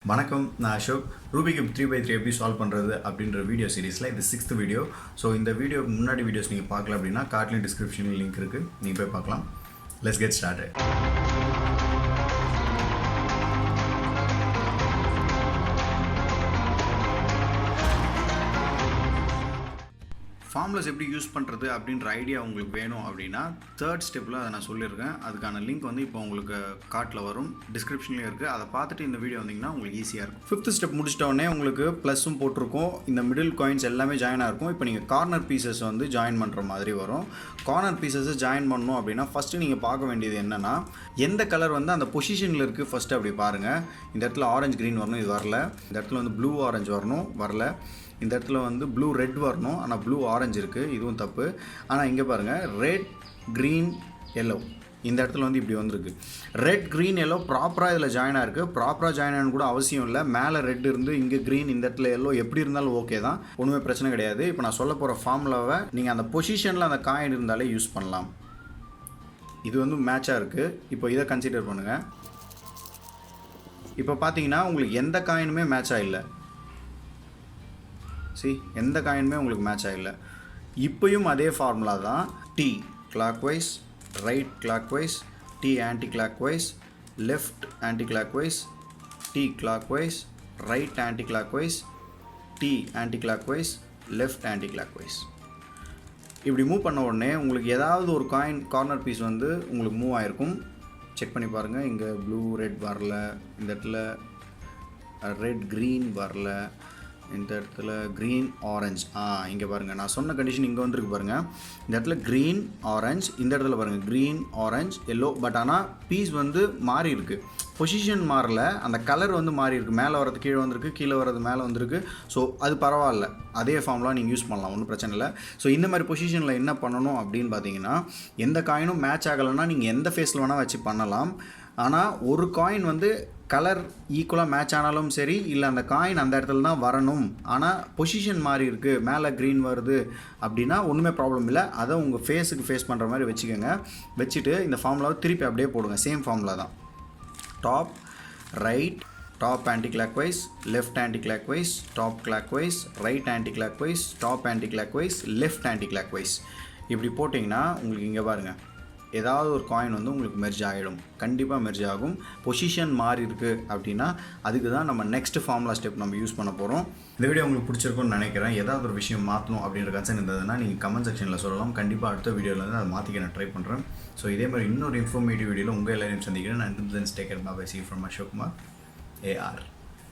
வணக்கம், நான் Ashok. Rubik 3x3 எப்படி சால்வ் பண்ணுறது அப்படின்ற வீடியோ சீரிஸில் இது 6th வீடியோ. ஸோ இந்த வீடியோ முன்னாடி வீடியோஸ் நீங்கள் பார்க்கல அப்படின்னா கார்ட்லைன் டிஸ்கிரிப்ஷனில் லிங்க் இருக்குது, நீங்கள் போய் பார்க்கலாம். Let's get started. ஃபார்முலாஸ் எப்படி யூஸ் பண்ணுறது அப்படின்ற ஐடியா உங்களுக்கு வேணும் அப்படின்னா தேர்ட் ஸ்டெப்பில் அதை நான் சொல்லியிருக்கேன். அதுக்கான லிங்க் வந்து இப்போ உங்களுக்கு கார்ட்டில் வரும், டிஸ்கிரிப்ஷன்லேயும் இருக்குது. அதை பார்த்துட்டு இந்த வீடியோ வந்தீங்கன்னா உங்களுக்கு ஈஸியாக இருக்கும். 5th ஸ்டெப் முடிச்சிட்டோடனே உங்களுக்கு ப்ளஸும் போட்டிருக்கும், இந்த மிடில் காயின்ஸ் எல்லாமே ஜாயின் ஆகிருக்கும். இப்போ நீங்கள் கார்னர் பீசஸ் வந்து ஜாயின் பண்ணுற மாதிரி வரும். கார்னர் பீசஸை ஜாயின் பண்ணணும் அப்படின்னா ஃபஸ்ட்டு நீங்கள் பார்க்க வேண்டியது என்னென்னா எந்த கலர் வந்து அந்த பொசிஷனில் இருக்குது ஃபஸ்ட்டு அப்படி பாருங்கள். இந்த இடத்துல ஆரஞ்சு க்ரீன் வரணும், இது வரல. இந்த இடத்துல வந்து ப்ளூ ஆரஞ்சு வரணும், வரல. இந்த இடத்துல வந்து ப்ளூ ரெட் வரணும், ஆனால் ப்ளூ ஆரஞ்சு இருக்குது, இதுவும் தப்பு. ஆனால் இங்கே பாருங்கள், ரெட் க்ரீன் எல்லோ, இந்த இடத்துல வந்து இப்படி வந்திருக்கு. ரெட் க்ரீன் எல்லோ ப்ராப்பராக இதில் ஜாயின் ஆகிருக்கு. ப்ராப்பராக ஜாயின் ஆகணும் கூட அவசியம் இல்லை. மேலே ரெட் இருந்து இங்கே க்ரீன், இந்த இடத்துல எல்லோ, எப்படி இருந்தாலும் ஓகே தான், ஒன்றுமே பிரச்சனை கிடையாது. இப்போ நான் சொல்ல போகிற ஃபார்முலாவை நீங்கள் அந்த பொசிஷனில் அந்த காயின் இருந்தாலே யூஸ் பண்ணலாம். இது வந்து மேட்சாக இருக்குது. இப்போ இதை கன்சிடர் பண்ணுங்கள். இப்போ பார்த்தீங்கன்னா உங்களுக்கு எந்த காயினுமே மேட்சாக இல்லை. எந்த காயினுமே உங்களுக்கு மேட்ச் ஆகல. இப்போயும் அதே ஃபார்முலா தான். D clockwise, right clockwise, D anti clockwise, left anti clockwise, D clockwise, right anti clockwise, D anti clockwise, left anti clockwise. இப்படி மூவ் பண்ண உடனே உங்களுக்கு ஏதாவது ஒரு கார்னர் பீஸ் வந்து உங்களுக்கு மூவ் ஆகிருக்கும். செக் பண்ணி பாருங்கள். இங்கே ப்ளூ ரெட் வரல, இந்த இடத்துல ரெட் க்ரீன் வரல, இந்த இடத்துல க்ரீன் ஆரஞ்ச். இங்கே பாருங்கள், நான் சொன்ன கண்டிஷன் இங்கே வந்துருக்கு பாருங்கள். இந்த இடத்துல க்ரீன் ஆரஞ்ச், இந்த இடத்துல பாருங்கள் க்ரீன் ஆரஞ்ச் எல்லோ. பட் ஆனால் பீஸ் வந்து மாறி இருக்குது, பொசிஷன் மாறல, அந்த கலர் வந்து மாறி இருக்குது. மேலே வரது கீழே வந்திருக்கு, கீழே வரது மேலே வந்திருக்கு. ஸோ அது பரவாயில்ல, அதே ஃபார்முலா நீங்கள் யூஸ் பண்ணலாம், ஒன்றும் பிரச்சனை இல்லை. ஸோ இந்த மாதிரி பொசிஷனில் என்ன பண்ணணும் அப்படின்னு பார்த்தீங்கன்னா, எந்த காயினும் மேட்ச் ஆகலைன்னா நீங்கள் எந்த ஃபேஸில் வேணால் வச்சு பண்ணலாம். ஆனால் ஒரு காயின் வந்து கலர் ஈக்குவலாக மேட்ச் ஆனாலும் சரி, இல்லை அந்த காயின் அந்த இடத்துல தான் வரணும், ஆனால் பொசிஷன் மாறி இருக்குது, மேலே க்ரீன் வருது அப்படின்னா ஒன்றுமே ப்ராப்ளம் இல்லை. அதை உங்கள் ஃபேஸுக்கு ஃபேஸ் பண்ணுற மாதிரி வச்சுக்கோங்க. வச்சுட்டு இந்த ஃபார்முலாவை திருப்பி அப்படியே போடுங்க. சேம் ஃபார்முலா தான். Top right, top anti clockwise, left anti clockwise, top clockwise, right anti clockwise, top anti clockwise, left anti clockwise. இப்படி போட்டிங்கன்னா உங்களுக்கு இங்கே பாருங்கள், ஏதாவது ஒரு காயின் வந்து உங்களுக்கு மெர்ஜ் ஆகிடும், கண்டிப்பாக மெர்ஜ் ஆகும். பொசிஷன் மாறி இருக்குது அப்படின்னா அதுக்கு தான் நம்ம நெக்ஸ்ட் ஃபார்முலா ஸ்டெப் நம்ம யூஸ் பண்ண போகிறோம். இந்த வீடியோ உங்களுக்கு பிடிச்சிருக்கும்னு நினைக்கிறேன். ஏதாவது ஒரு விஷயம் மாற்றணும் அப்படின்ற கன்சர்ன் இருந்ததுன்னா நீங்கள் கமெண்ட் செக்ஷனில் சொல்லலாம். கண்டிப்பாக அடுத்த வீடியோவில் வந்து அதை மாற்றிக்க நான் ட்ரை பண்ணுறேன். ஸோ இதே மாதிரி இன்னொரு இன்ஃபர்மேட்டிவ் வீடியோவில் உங்கள் எல்லாரையும் சந்திக்கிறேன். நான் take care. Bye. See you from Ashok Kumar, AR.